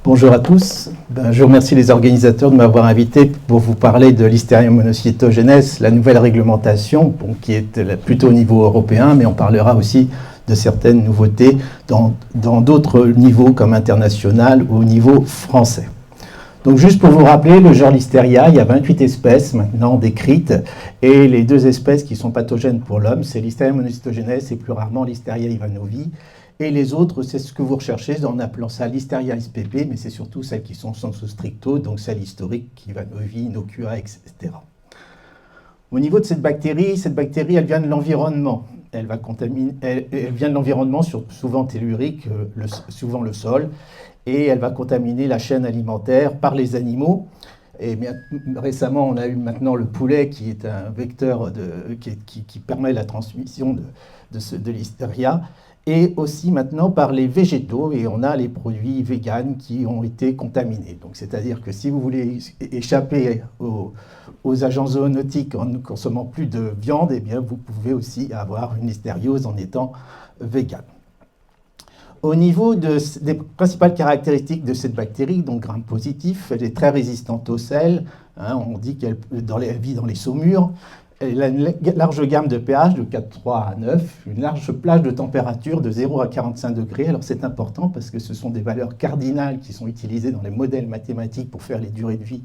Bonjour à tous. Je remercie les organisateurs de m'avoir invité pour vous parler de Listeria monocytogenes, la nouvelle réglementation qui est plutôt au niveau européen, mais on parlera aussi de certaines nouveautés dans d'autres niveaux comme international ou au niveau français. Donc juste pour vous rappeler, le genre Listeria, il y a 28 espèces maintenant décrites, et les deux espèces qui sont pathogènes pour l'homme, c'est Listeria monocytogenes et plus rarement Listeria ivanovi. Et les autres, c'est ce que vous recherchez en appelant ça Listeria spp, mais c'est surtout celles qui sont sensu stricto, donc celles historiques, ivanovi, inocua, etc. Au niveau de cette bactérie, elle vient de l'environnement. Elle vient de l'environnement, souvent tellurique, souvent le sol, et elle va contaminer la chaîne alimentaire par les animaux. Et bien, récemment, on a eu maintenant le poulet qui est un vecteur qui permet la transmission de Listeria, et aussi maintenant par les végétaux, et on a les produits véganes qui ont été contaminés. Donc, c'est-à-dire que si vous voulez échapper aux agents zoonotiques en ne consommant plus de viande, eh bien, vous pouvez aussi avoir une listériose en étant végane. Au niveau des principales caractéristiques de cette bactérie, donc gram-positif, elle est très résistante au sel, on dit qu'elle vit dans les saumures, elle a une large gamme de pH de 4,3 à 9, une large plage de température de 0 à 45 degrés. Alors c'est important parce que ce sont des valeurs cardinales qui sont utilisées dans les modèles mathématiques pour faire les durées de vie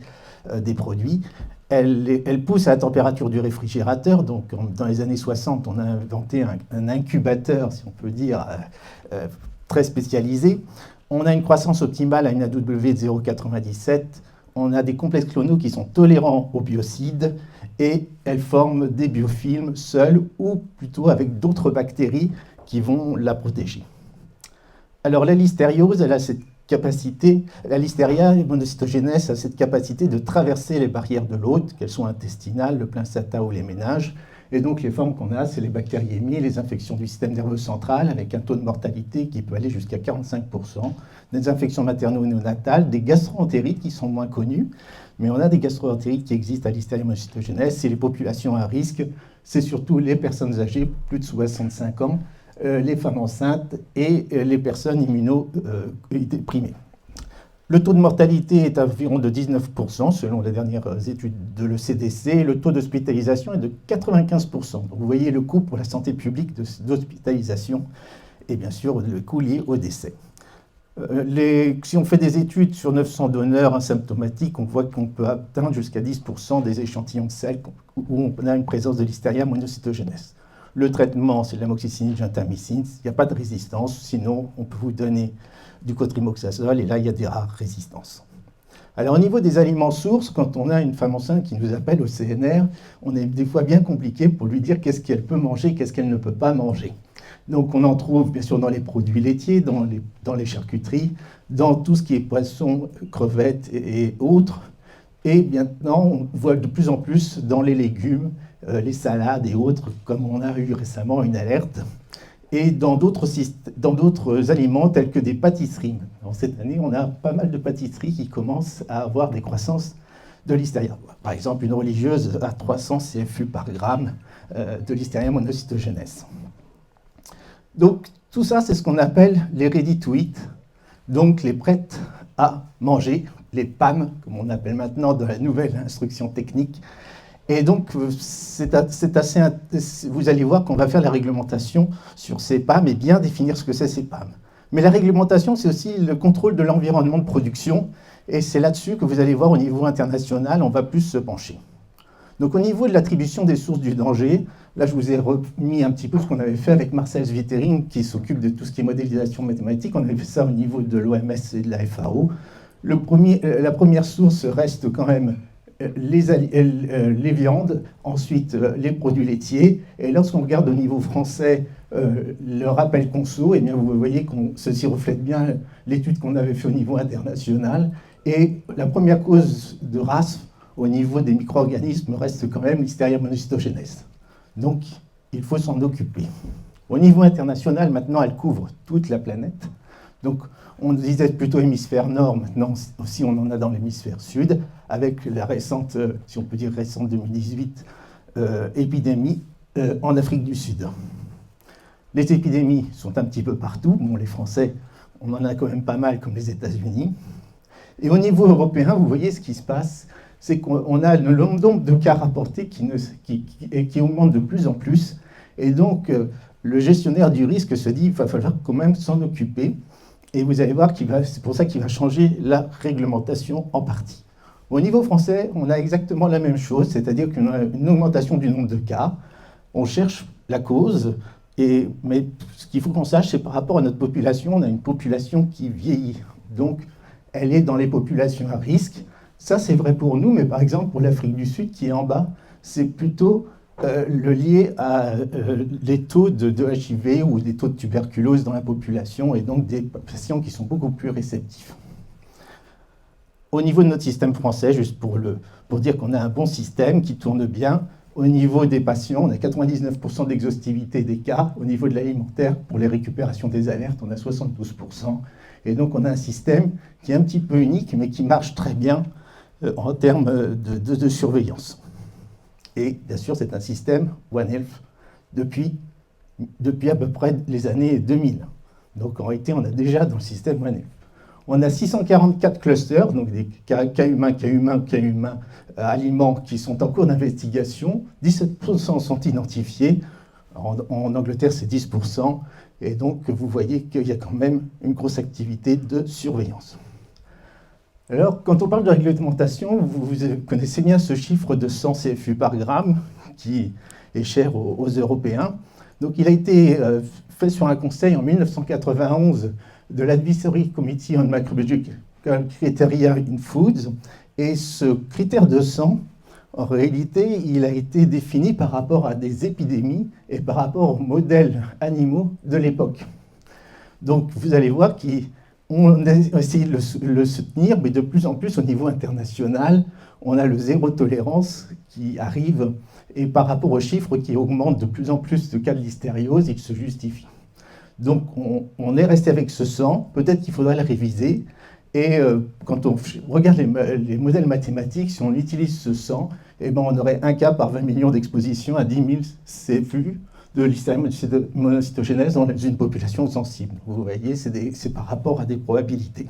des produits. Elle pousse à la température du réfrigérateur. Donc dans les années 60, on a inventé un incubateur, si on peut dire, très spécialisé. On a une croissance optimale à une AW de 0,97. On a des complexes clonaux qui sont tolérants aux biocides et elles forment des biofilms seuls ou plutôt avec d'autres bactéries qui vont la protéger. Alors la listériose, elle a cette capacité, la Listeria monocytogenes a cette capacité de traverser les barrières de l'hôte, qu'elles soient intestinales, le placenta ou les ménages. Et donc les formes qu'on a, c'est les bactériémies, les infections du système nerveux central, avec un taux de mortalité qui peut aller jusqu'à 45%, des infections materno-néonatales, des gastro-entérites qui sont moins connues, mais on a des gastro-entérites qui existent à Listeria monocytogenes, c'est les populations à risque, c'est surtout les personnes âgées, plus de 65 ans, les femmes enceintes et les personnes immunodéprimées. Le taux de mortalité est environ de 19% selon les dernières études de l'ECDC. Le taux d'hospitalisation est de 95%. Donc vous voyez le coût pour la santé publique d'hospitalisation et bien sûr le coût lié au décès. Si on fait des études sur 900 donneurs asymptomatiques, on voit qu'on peut atteindre jusqu'à 10% des échantillons de sel où on a une présence de Listeria monocytogenes. Le traitement, c'est de l'amoxicilline, gentamicine. Il n'y a pas de résistance, sinon on peut vous donner du cotrimoxazole, et là, il y a des rares résistances. Alors, au niveau des aliments sources, quand on a une femme enceinte qui nous appelle au CNR, on est des fois bien compliqué pour lui dire qu'est-ce qu'elle peut manger, qu'est-ce qu'elle ne peut pas manger. Donc, on en trouve, bien sûr, dans les produits laitiers, dans les charcuteries, dans tout ce qui est poisson, crevettes et autres. Et maintenant, on voit de plus en plus dans les légumes, les salades et autres, comme on a eu récemment une alerte. Et dans d'autres aliments tels que des pâtisseries. Alors, cette année, on a pas mal de pâtisseries qui commencent à avoir des croissances de Listeria. Par exemple, une religieuse a 300 CFU par gramme de Listeria monocytogenes. Donc, tout ça, c'est ce qu'on appelle les ready to eat, donc les prêtes à manger, les PAM, comme on appelle maintenant dans la nouvelle instruction technique. Et donc, vous allez voir qu'on va faire la réglementation sur ces PAM et bien définir ce que c'est ces PAM. Mais la réglementation, c'est aussi le contrôle de l'environnement de production, et c'est là-dessus que vous allez voir au niveau international, on va plus se pencher. Donc, au niveau de l'attribution des sources du danger, là, je vous ai remis un petit peu ce qu'on avait fait avec Marcel Zwittering, qui s'occupe de tout ce qui est modélisation mathématique. On avait fait ça au niveau de l'OMS et de la FAO. La première source reste quand même les viandes, ensuite les produits laitiers. Et lorsqu'on regarde au niveau français le rappel conso, eh bien vous voyez que ceci reflète bien l'étude qu'on avait fait au niveau international. Et la première cause de RAS au niveau des micro-organismes reste quand même Listeria monocytogenes. Donc il faut s'en occuper. Au niveau international, maintenant, elle couvre toute la planète. Donc, on disait plutôt hémisphère nord, maintenant aussi on en a dans l'hémisphère sud, avec la récente, si on peut dire récente 2018, épidémie en Afrique du Sud. Les épidémies sont un petit peu partout. Bon, les Français, on en a quand même pas mal, comme les États-Unis. Et au niveau européen, vous voyez ce qui se passe, c'est qu'on a le nombre de cas rapportés qui augmente de plus en plus. Et donc, le gestionnaire du risque se dit qu'il va falloir quand même s'en occuper. Et vous allez voir que c'est pour ça qu'il va changer la réglementation en partie. Au niveau français, on a exactement la même chose, c'est-à-dire qu'on a une augmentation du nombre de cas. On cherche la cause, mais ce qu'il faut qu'on sache, c'est par rapport à notre population, on a une population qui vieillit. Donc, elle est dans les populations à risque. Ça, c'est vrai pour nous, mais par exemple, pour l'Afrique du Sud, qui est en bas, c'est plutôt le lié à les taux de HIV ou des taux de tuberculose dans la population, et donc des patients qui sont beaucoup plus réceptifs. Au niveau de notre système français, juste pour dire qu'on a un bon système qui tourne bien, au niveau des patients, on a 99% d'exhaustivité des cas. Au niveau de l'alimentaire, pour les récupérations des alertes, on a 72%. Et donc on a un système qui est un petit peu unique, mais qui marche très bien en termes de surveillance. Et bien sûr, c'est un système One Health depuis à peu près les années 2000. Donc en réalité, on a déjà dans le système One Health. On a 644 clusters, donc des cas humains, aliments qui sont en cours d'investigation. 17% sont identifiés. En Angleterre, c'est 10%. Et donc, vous voyez qu'il y a quand même une grosse activité de surveillance. Alors, quand on parle de réglementation, vous connaissez bien ce chiffre de 100 CFU par gramme qui est cher aux Européens. Donc, il a été fait sur un conseil en 1991 de l'Advisory Committee on Microbiological Criteria in Foods. Et ce critère de 100, en réalité, il a été défini par rapport à des épidémies et par rapport aux modèles animaux de l'époque. Donc, vous allez voir qu'on a essayé de le soutenir, mais de plus en plus au niveau international, on a le zéro tolérance qui arrive, et par rapport aux chiffres qui augmentent de plus en plus de cas de listériose, il se justifie. Donc, on est resté avec ce 100, peut-être qu'il faudrait le réviser. Et quand on regarde les modèles mathématiques, si on utilise ce 100, eh ben on aurait un cas par 20 millions d'expositions à 10 000 CFU de listeria monocytogenes dans une population sensible. Vous voyez, c'est par rapport à des probabilités.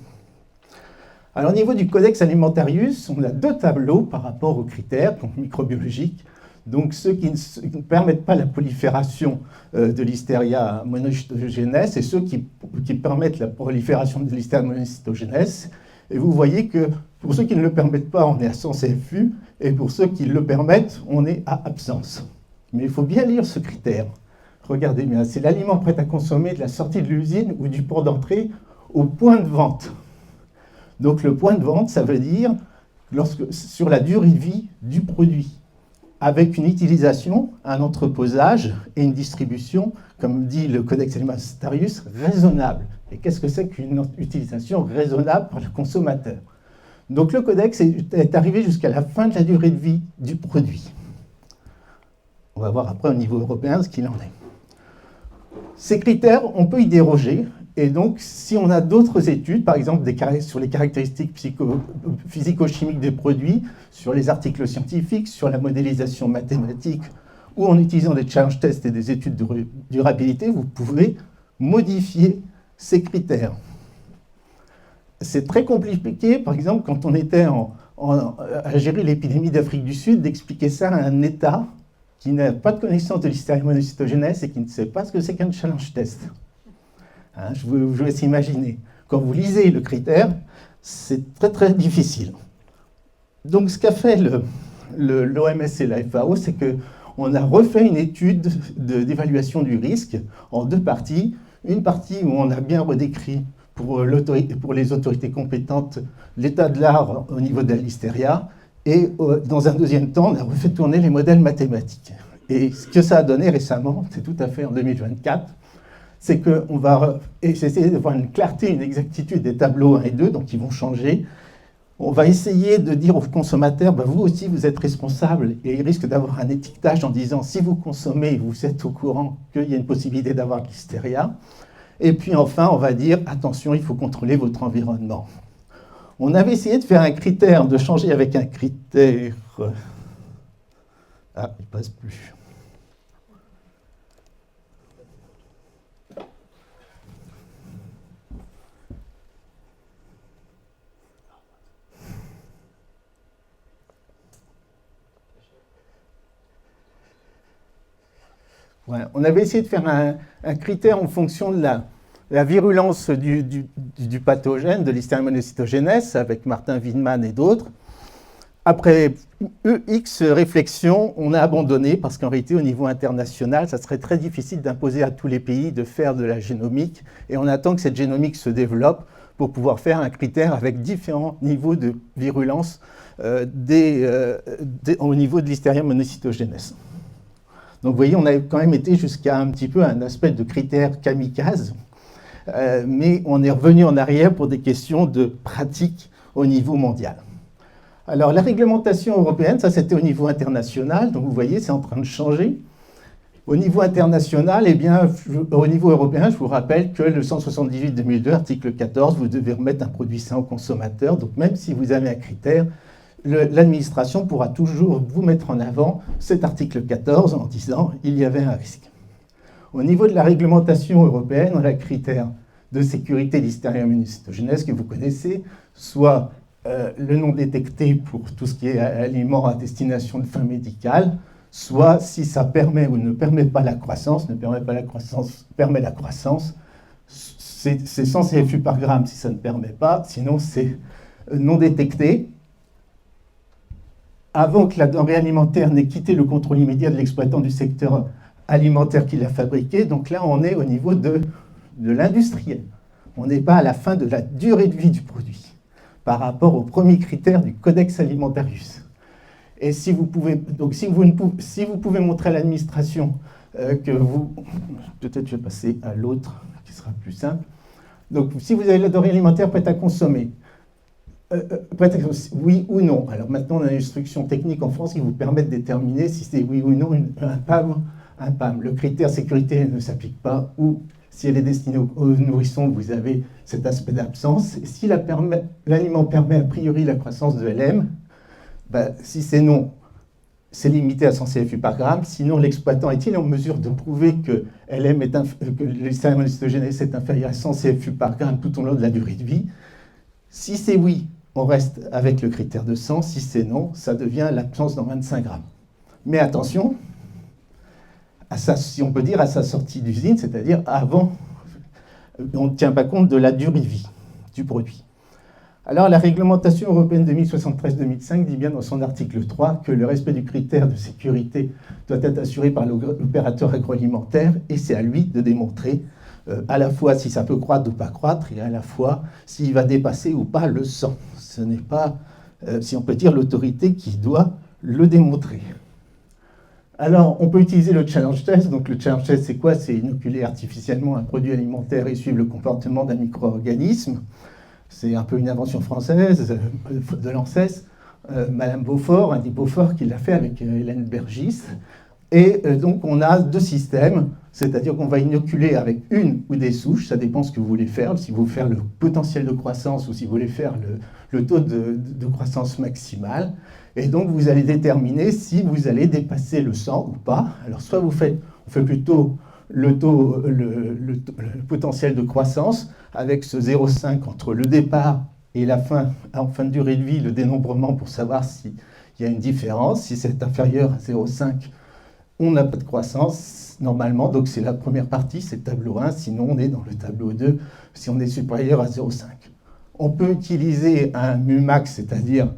Alors, au niveau du Codex Alimentarius, on a deux tableaux par rapport aux critères donc microbiologiques. Donc, ceux qui ne permettent pas la prolifération de Listeria monocytogenes et ceux qui permettent la prolifération de Listeria monocytogenes. Et vous voyez que pour ceux qui ne le permettent pas, on est à 100 CFU, et pour ceux qui le permettent, on est à absence. Mais il faut bien lire ce critère. Regardez bien, c'est l'aliment prêt à consommer de la sortie de l'usine ou du port d'entrée au point de vente. Donc le point de vente, ça veut dire sur la durée de vie du produit, avec une utilisation, un entreposage et une distribution, comme dit le Codex Alimentarius, raisonnable. Et qu'est-ce que c'est qu'une utilisation raisonnable par le consommateur? Donc le Codex est arrivé jusqu'à la fin de la durée de vie du produit. On va voir après au niveau européen ce qu'il en est. Ces critères, on peut y déroger. Et donc, si on a d'autres études, par exemple sur les caractéristiques physico-chimiques des produits, sur les articles scientifiques, sur la modélisation mathématique, ou en utilisant des challenge tests et des études de durabilité, vous pouvez modifier ces critères. C'est très compliqué, par exemple, quand on était à gérer l'épidémie d'Afrique du Sud, d'expliquer ça à un État qui n'a pas de connaissance de Listeria monocytogenes et qui ne sait pas ce que c'est qu'un challenge test. Hein, je vous laisse imaginer. Quand vous lisez le critère, c'est très très difficile. Donc ce qu'a fait l'OMS et la FAO, c'est qu'on a refait une étude d'évaluation du risque en deux parties. Une partie où on a bien redécrit pour les autorités compétentes l'état de l'art au niveau de la listeria, et dans un deuxième temps, on a refait tourner les modèles mathématiques. Et ce que ça a donné récemment, c'est tout à fait en 2024, c'est qu'on va essayer d'avoir une clarté, une exactitude des tableaux 1 et 2, donc ils vont changer. On va essayer de dire aux consommateurs, vous aussi vous êtes responsable, et il risque d'avoir un étiquetage en disant si vous consommez, vous êtes au courant qu'il y a une possibilité d'avoir l'hystéria. Et puis enfin, on va dire attention, il faut contrôler votre environnement. On avait essayé de faire un critère, de changer avec un critère. Ah, il ne passe plus. Ouais, on avait essayé de faire un critère en fonction de la virulence du pathogène, de Listeria monocytogenes, avec Martin Wiedemann et d'autres. Après X réflexions, on a abandonné parce qu'en réalité, au niveau international, ça serait très difficile d'imposer à tous les pays de faire de la génomique. Et on attend que cette génomique se développe pour pouvoir faire un critère avec différents niveaux de virulence au niveau de Listeria monocytogenes. Donc vous voyez, on a quand même été jusqu'à un petit peu un aspect de critère kamikaze, mais on est revenu en arrière pour des questions de pratique au niveau mondial. Alors la réglementation européenne, ça c'était au niveau international, donc vous voyez, c'est en train de changer. Au niveau international, eh bien, au niveau européen, je vous rappelle que le 178/2002, article 14, vous devez remettre un produit sain au consommateur, donc même si vous avez un critère, l'administration pourra toujours vous mettre en avant cet article 14 en disant il y avait un risque. Au niveau de la réglementation européenne, on a le critère de sécurité Listeria monocytogenes que vous connaissez, soit le non détecté pour tout ce qui est aliments à destination de fin médicale, soit si ça permet ou ne permet pas la croissance, permet la croissance, c'est 100 CFU par gramme si ça ne permet pas, sinon c'est non détecté, avant que la denrée alimentaire n'ait quitté le contrôle immédiat de l'exploitant du secteur alimentaire qui l'a fabriqué. Donc là, on est au niveau de l'industriel. On n'est pas à la fin de la durée de vie du produit, par rapport au premier critère du Codex Alimentarius. Et si vous pouvez, donc si vous pouvez montrer à l'administration que vous... Peut-être je vais passer à l'autre, qui sera plus simple. Donc si vous avez la denrée alimentaire prête à consommer, oui ou non. Alors maintenant, on a une instruction technique en France qui vous permet de déterminer si c'est oui ou non un PAM. Le critère sécurité ne s'applique pas, ou si elle est destinée aux nourrissons, vous avez cet aspect d'absence. Et si l'aliment permet a priori la croissance de LM, si c'est non, c'est limité à 100 CFU par gramme. Sinon, l'exploitant est-il en mesure de prouver que que le Listeria monocytogenes est inférieur à 100 CFU par gramme tout au long de la durée de vie? Si c'est oui, on reste avec le critère de 100. Si c'est non, ça devient l'absence dans 25 grammes. Mais attention, si on peut dire à sa sortie d'usine, c'est-à-dire avant, on ne tient pas compte de la durée de vie du produit. Alors la réglementation européenne 2073-2005 dit bien dans son article 3 que le respect du critère de sécurité doit être assuré par l'opérateur agroalimentaire, et c'est à lui de démontrer à la fois si ça peut croître ou pas croître, et à la fois s'il va dépasser ou pas le 100. Ce n'est pas, si on peut dire, l'autorité qui doit le démontrer. Alors, on peut utiliser le challenge test. Donc, le challenge test, c'est quoi? C'est inoculer artificiellement un produit alimentaire et suivre le comportement d'un micro-organisme. C'est un peu une invention française de l'ANSES. Madame Beaufort, Andy Beaufort, qui l'a fait avec Hélène Bergis. Et donc, on a deux systèmes, c'est-à-dire qu'on va inoculer avec une ou des souches, ça dépend ce que vous voulez faire, si vous voulez faire le potentiel de croissance ou si vous voulez faire le taux de croissance maximale. Et donc, vous allez déterminer si vous allez dépasser le 100 ou pas. Alors, soit on fait plutôt le potentiel de croissance avec ce 0,5 entre le départ et la fin, en fin de durée de vie, le dénombrement pour savoir s'il y a une différence. Si c'est inférieur à 0,5, on n'a pas de croissance normalement, donc c'est la première partie, c'est le tableau 1, sinon on est dans le tableau 2 si on est supérieur à 0,5. On peut utiliser un MUMAX, c'est-à-dire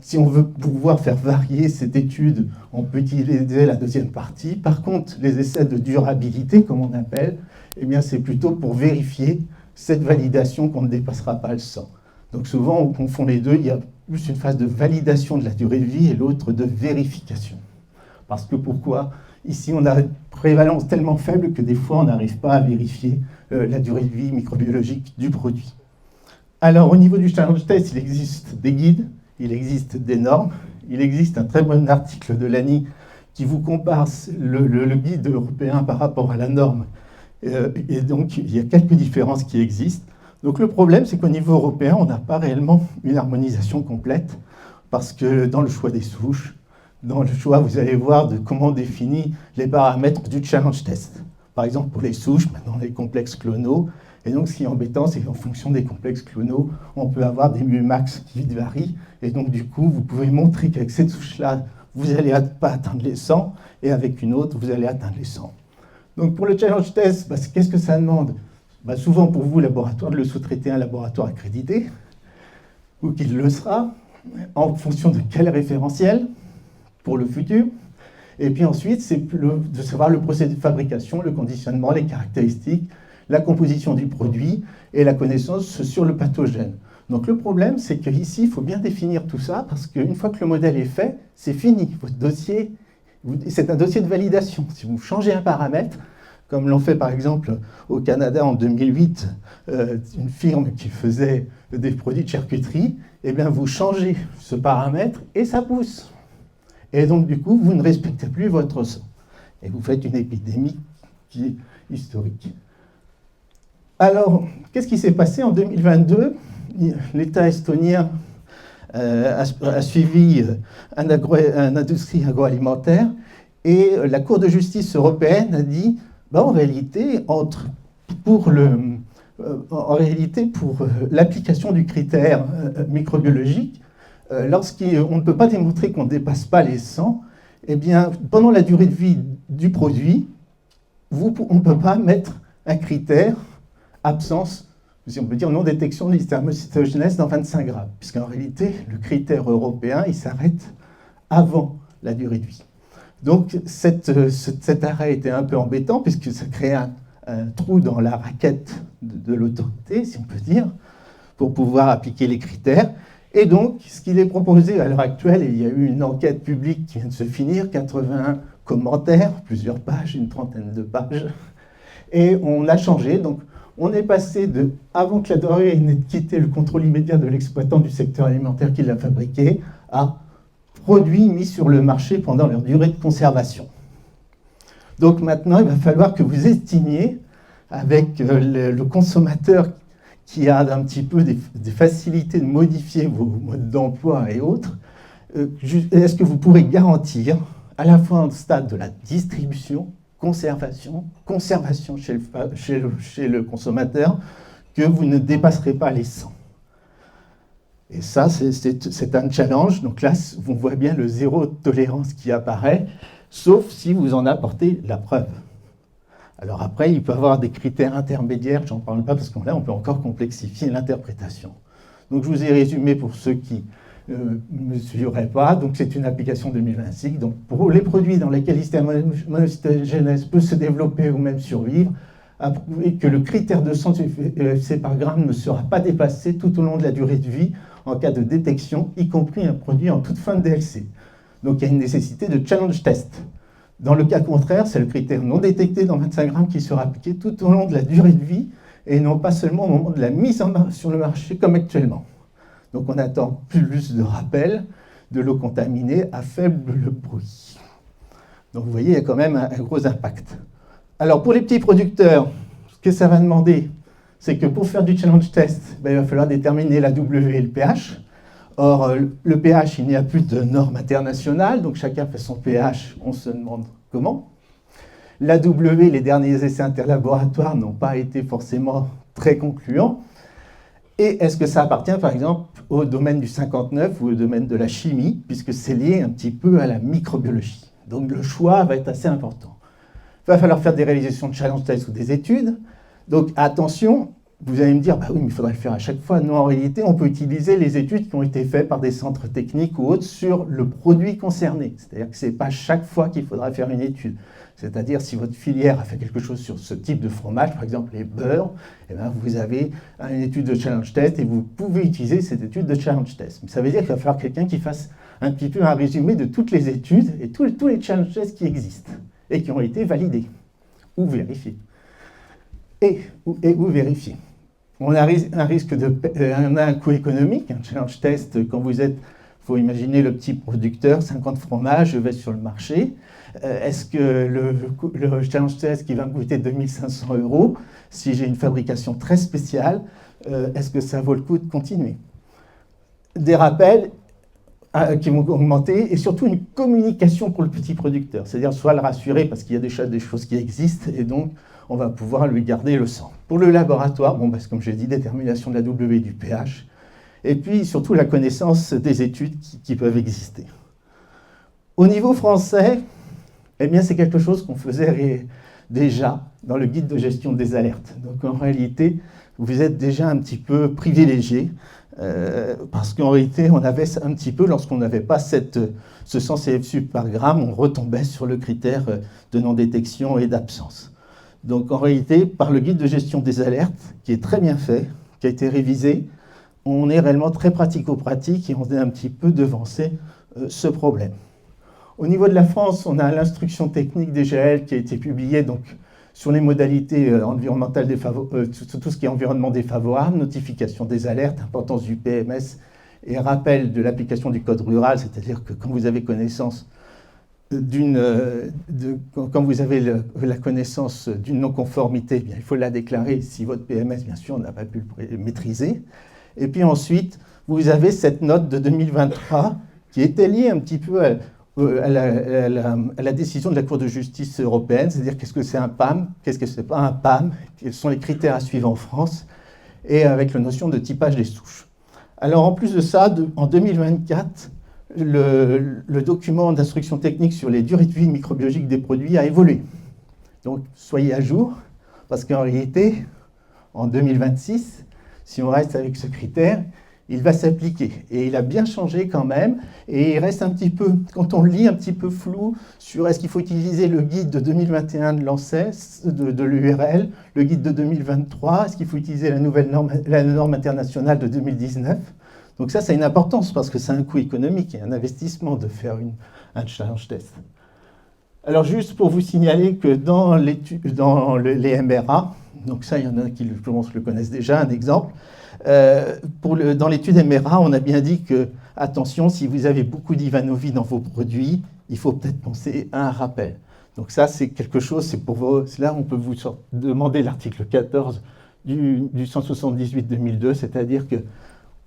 si on veut pouvoir faire varier cette étude, on peut utiliser la deuxième partie. Par contre, les essais de durabilité, comme on appelle, eh bien, c'est plutôt pour vérifier cette validation qu'on ne dépassera pas le 100. Donc souvent, on confond les deux. Il y a plus une phase de validation de la durée de vie et l'autre de vérification. Parce que pourquoi? Ici, on a une prévalence tellement faible que des fois, on n'arrive pas à vérifier la durée de vie microbiologique du produit. Alors, au niveau du challenge test, il existe des guides, il existe des normes, il existe un très bon article de l'ANI qui vous compare le guide européen par rapport à la norme. Et donc, il y a quelques différences qui existent. Donc, le problème, c'est qu'au niveau européen, on n'a pas réellement une harmonisation complète, parce que dans le choix des souches, dans le choix, vous allez voir de comment on définit les paramètres du challenge test. Par exemple, pour les souches, maintenant les complexes clonaux. Et donc, ce qui est embêtant, c'est qu'en fonction des complexes clonaux, on peut avoir des MUMAX qui varient. Et donc, du coup, vous pouvez montrer qu'avec cette souche-là, vous n'allez pas atteindre les 100, et avec une autre, vous allez atteindre les 100. Donc pour le challenge test, qu'est-ce que ça demande? Souvent pour vous, laboratoire, de le sous-traiter à un laboratoire accrédité, ou qu'il le sera, en fonction de quel référentiel pour le futur. Et puis ensuite, c'est de savoir le procédé de fabrication, le conditionnement, les caractéristiques, la composition du produit et la connaissance sur le pathogène. Donc le problème, c'est qu'ici, il faut bien définir tout ça, parce qu'une fois que le modèle est fait, c'est fini. Votre dossier, c'est un dossier de validation. Si vous changez un paramètre, comme l'ont fait par exemple au Canada en 2008, une firme qui faisait des produits de charcuterie, eh bien vous changez ce paramètre et ça pousse. Et donc du coup, vous ne respectez plus votre sang. Et vous faites une épidémie qui est historique. Alors, qu'est-ce qui s'est passé en 2022? L'État estonien a suivi une industrie agroalimentaire et la Cour de justice européenne a dit en réalité, pour l'application du critère microbiologique, lorsqu'on ne peut pas démontrer qu'on ne dépasse pas les 100, eh bien, pendant la durée de vie du produit, on ne peut pas mettre un critère absence, si on peut dire non-détection de l'hystérocytogénèse dans 25 grammes, puisqu'en réalité, le critère européen, il s'arrête avant la durée de vie. Donc cet arrêt était un peu embêtant, puisque ça crée un trou dans la raquette de l'autorité, si on peut dire, pour pouvoir appliquer les critères. Et donc, ce qu'il est proposé à l'heure actuelle, et il y a eu une enquête publique qui vient de se finir, 81 commentaires, plusieurs pages, une trentaine de pages, et on a changé. Donc, on est passé de, avant que la denrée n'ait quitté le contrôle immédiat de l'exploitant du secteur alimentaire qui l'a fabriqué, à produits mis sur le marché pendant leur durée de conservation. Donc maintenant, il va falloir que vous estimiez, avec le consommateur qui a un petit peu des facilités de modifier vos modes d'emploi et autres, est-ce que vous pourrez garantir, à la fois au stade de la distribution, conservation chez le consommateur, que vous ne dépasserez pas les 100. Et ça, c'est un challenge. Donc là, on voit bien le zéro tolérance qui apparaît, sauf si vous en apportez la preuve. Alors après, il peut y avoir des critères intermédiaires, j'en parle pas parce que là, on peut encore complexifier l'interprétation. Donc je vous ai résumé pour ceux qui ne me suivraient pas. Donc c'est une application 2025. Donc pour les produits dans lesquels l'hystérocytogénèse peut se développer ou même survivre, a prouvé que le critère de 100 UFC par gramme ne sera pas dépassé tout au long de la durée de vie en cas de détection, y compris un produit en toute fin de DLC. Donc il y a une nécessité de challenge test. Dans le cas contraire, c'est le critère non détecté dans 25 grammes qui sera appliqué tout au long de la durée de vie et non pas seulement au moment de la mise sur le marché comme actuellement. Donc on attend plus de rappels de l'eau contaminée à faible bruit. Donc vous voyez, il y a quand même un gros impact. Alors pour les petits producteurs, ce que ça va demander, c'est que pour faire du challenge test, il va falloir déterminer la W et le pH. Or, le pH, il n'y a plus de normes internationales, donc chacun fait son pH, on se demande comment. La W, les derniers essais interlaboratoires n'ont pas été forcément très concluants. Et est-ce que ça appartient, par exemple, au domaine du 59 ou au domaine de la chimie, puisque c'est lié un petit peu à la microbiologie. Donc le choix va être assez important. Il va falloir faire des réalisations de challenge test ou des études. Donc attention, vous allez me dire, oui, mais il faudrait le faire à chaque fois. Non, en réalité, on peut utiliser les études qui ont été faites par des centres techniques ou autres sur le produit concerné. C'est-à-dire que ce n'est pas chaque fois qu'il faudra faire une étude. C'est-à-dire, si votre filière a fait quelque chose sur ce type de fromage, par exemple les beurres, eh bien, vous avez une étude de challenge test et vous pouvez utiliser cette étude de challenge test. Mais ça veut dire qu'il va falloir quelqu'un qui fasse un petit peu un résumé de toutes les études et tous les challenge tests qui existent et qui ont été validés ou vérifiés. Ou vérifiés. On a un coût économique. Un challenge test, quand vous êtes, il faut imaginer le petit producteur, 50 fromages, je vais sur le marché. Est-ce que le challenge test qui va me coûter 2500 €, si j'ai une fabrication très spéciale, est-ce que ça vaut le coup de continuer? Des rappels qui vont augmenter et surtout une communication pour le petit producteur. C'est-à-dire soit le rassurer parce qu'il y a des choses qui existent et donc on va pouvoir lui garder le sang. Pour le laboratoire, comme j'ai dit, détermination de la W et du pH, et puis surtout la connaissance des études qui peuvent exister. Au niveau français, eh bien c'est quelque chose qu'on faisait déjà dans le guide de gestion des alertes. Donc en réalité, vous êtes déjà un petit peu privilégié, parce qu'en réalité, on avait un petit peu, lorsqu'on n'avait pas ce 100 CFU par gramme, on retombait sur le critère de non-détection et d'absence. Donc en réalité, par le guide de gestion des alertes, qui est très bien fait, qui a été révisé, on est réellement très pratico-pratique et on est un petit peu devancé ce problème. Au niveau de la France, on a l'instruction technique DGL qui a été publiée donc, sur les modalités environnementales sur tout ce qui est environnement défavorable, notification des alertes, importance du PMS et rappel de l'application du code rural, c'est-à-dire que quand vous avez connaissance quand vous avez la connaissance d'une non-conformité, il faut la déclarer si votre PMS, bien sûr, n'a pas pu le maîtriser. Et puis ensuite, vous avez cette note de 2023 qui était liée un petit peu à la décision de la Cour de justice européenne, c'est-à-dire qu'est-ce que c'est un PAM, qu'est-ce que c'est pas un PAM, quels sont les critères à suivre en France, et avec la notion de typage des souches. Alors en plus de ça, en 2024, le document d'instruction technique sur les durées de vie microbiologiques des produits a évolué. Donc soyez à jour, parce qu'en réalité, en 2026, si on reste avec ce critère, il va s'appliquer. Et il a bien changé quand même, et il reste un petit peu, quand on lit, un petit peu flou sur est-ce qu'il faut utiliser le guide de 2021 de l'ANSES, de l'URL, le guide de 2023, est-ce qu'il faut utiliser la norme internationale de 2019. Donc ça a une importance parce que c'est un coût économique et un investissement de faire un challenge test. Alors juste pour vous signaler que dans les MRA, donc ça il y en a qui je pense le connaissent déjà, un exemple, dans l'étude MRA, on a bien dit que, attention, si vous avez beaucoup d'Ivanovi dans vos produits, il faut peut-être penser à un rappel. Donc ça c'est quelque chose, c'est pour vous, là on peut vous demander l'article 14 du 178-2002, c'est-à-dire que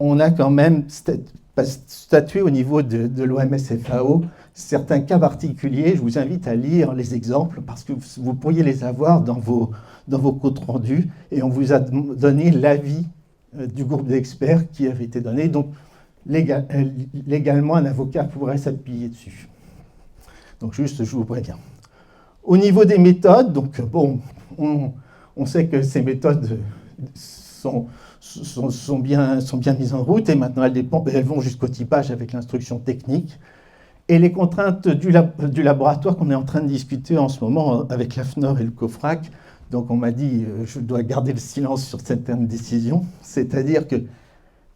on a quand même statué au niveau de l'OMS-FAO certains cas particuliers. Je vous invite à lire les exemples parce que vous pourriez les avoir dans vos comptes rendus et on vous a donné l'avis du groupe d'experts qui avait été donné. Donc, légalement, un avocat pourrait s'appuyer dessus. Donc, juste, je vous préviens. Au niveau des méthodes, donc, bon, on sait que ces méthodes sont bien mises en route et maintenant elles vont jusqu'au typage avec l'instruction technique. Et les contraintes du laboratoire qu'on est en train de discuter en ce moment avec l'AFNOR et le COFRAC, donc on m'a dit je dois garder le silence sur certaines décisions, c'est-à-dire que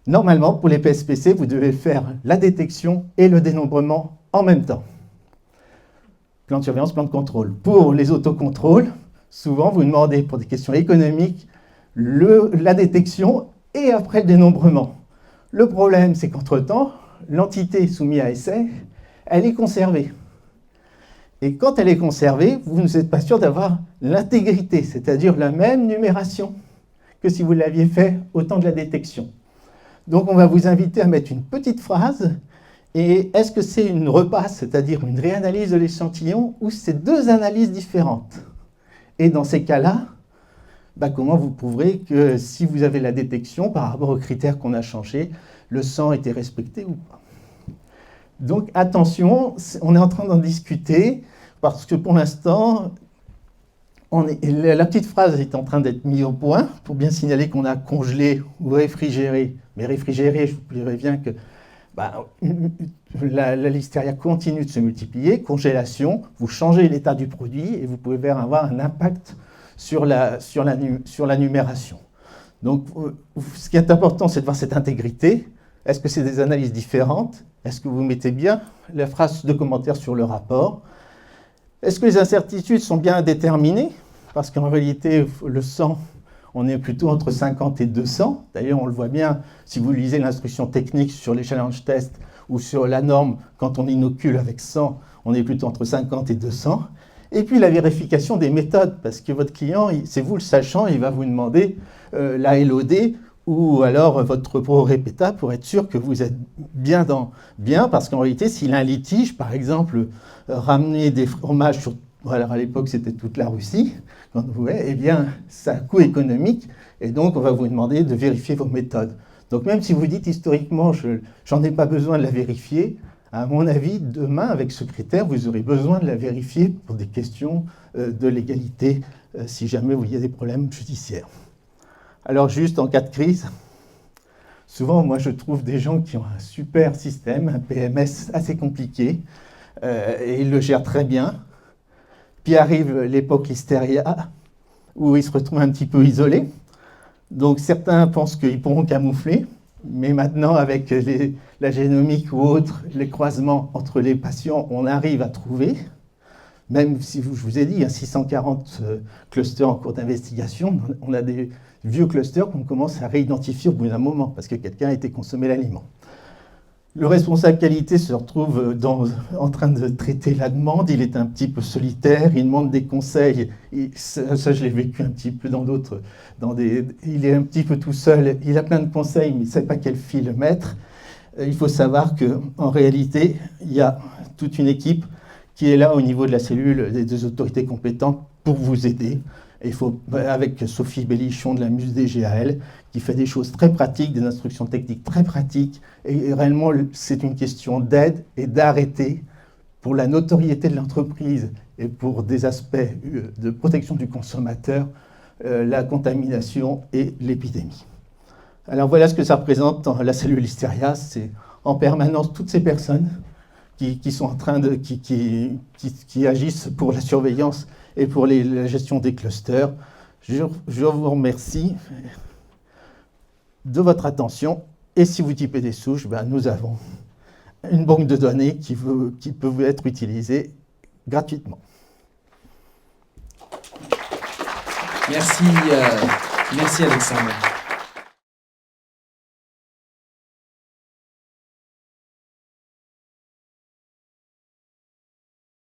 normalement pour les PSPC, vous devez faire la détection et le dénombrement en même temps. Plan de surveillance, plan de contrôle. Pour les autocontrôles, souvent vous demandez pour des questions économiques la détection et après le dénombrement. Le problème, c'est qu'entre-temps, l'entité soumise à essai, elle est conservée. Et quand elle est conservée, vous n'êtes pas sûr d'avoir l'intégrité, c'est-à-dire la même numération que si vous l'aviez fait au temps de la détection. Donc on va vous inviter à mettre une petite phrase, et est-ce que c'est une repasse, c'est-à-dire une réanalyse de l'échantillon, ou c'est deux analyses différentes? Et dans ces cas-là, comment vous prouverez que si vous avez la détection par rapport aux critères qu'on a changés, le sang était respecté ou pas? Donc attention, on est en train d'en discuter parce que pour l'instant, la petite phrase est en train d'être mise au point pour bien signaler qu'on a congelé ou réfrigéré. Mais réfrigéré, je vous préviens que la listeria continue de se multiplier. Congélation, vous changez l'état du produit et vous pouvez avoir un impact sur la numération. Donc, ce qui est important, c'est de voir cette intégrité. Est-ce que c'est des analyses différentes? Est-ce que vous mettez bien la phrase de commentaire sur le rapport? Est-ce que les incertitudes sont bien déterminées? Parce qu'en réalité, le sang, on est plutôt entre 50 et 200. D'ailleurs, on le voit bien si vous lisez l'instruction technique sur les challenge tests ou sur la norme, quand on inocule avec 100, on est plutôt entre 50 et 200. Et puis la vérification des méthodes, parce que votre client, c'est vous le sachant, il va vous demander la LOD ou alors votre pro-répéta pour être sûr que vous êtes bien parce qu'en réalité, s'il a un litige, par exemple, ramener des fromages sur, alors à l'époque c'était toute la Russie, eh bien, ça a un coût économique, et donc on va vous demander de vérifier vos méthodes. Donc même si vous dites historiquement, j'en ai pas besoin de la vérifier, À mon avis, demain, avec ce critère, vous aurez besoin de la vérifier pour des questions de légalité, si jamais il y a des problèmes judiciaires. Alors juste en cas de crise, souvent, moi, je trouve des gens qui ont un super système, un PMS assez compliqué, et ils le gèrent très bien. Puis arrive l'époque hystéria, où ils se retrouvent un petit peu isolés. Donc certains pensent qu'ils pourront camoufler, mais maintenant, avec la génomique ou autre, les croisements entre les patients, on arrive à trouver, même si je vous ai dit, il y a 640 clusters en cours d'investigation, on a des vieux clusters qu'on commence à réidentifier au bout d'un moment, parce que quelqu'un a été consommé l'aliment. Le responsable qualité se retrouve en train de traiter la demande, il est un petit peu solitaire, il demande des conseils, ça je l'ai vécu un petit peu dans d'autres, il est un petit peu tout seul, il a plein de conseils, mais il ne sait pas quel fil mettre. Il faut savoir qu'en réalité, il y a toute une équipe qui est là au niveau de la cellule des autorités compétentes pour vous aider. Et il faut, avec Sophie Bellichon de la MUSE-DGAL, qui fait des choses très pratiques, des instructions techniques très pratiques, et réellement c'est une question d'aide et d'arrêter pour la notoriété de l'entreprise et pour des aspects de protection du consommateur, la contamination et l'épidémie. Alors voilà ce que ça représente dans la cellule Listeria, c'est en permanence toutes ces personnes qui sont en train de, qui agissent pour la surveillance et pour la gestion des clusters. Je vous remercie de votre attention. Et si vous typez des souches, nous avons une banque de données qui peut être utilisée gratuitement. Merci Alexandre.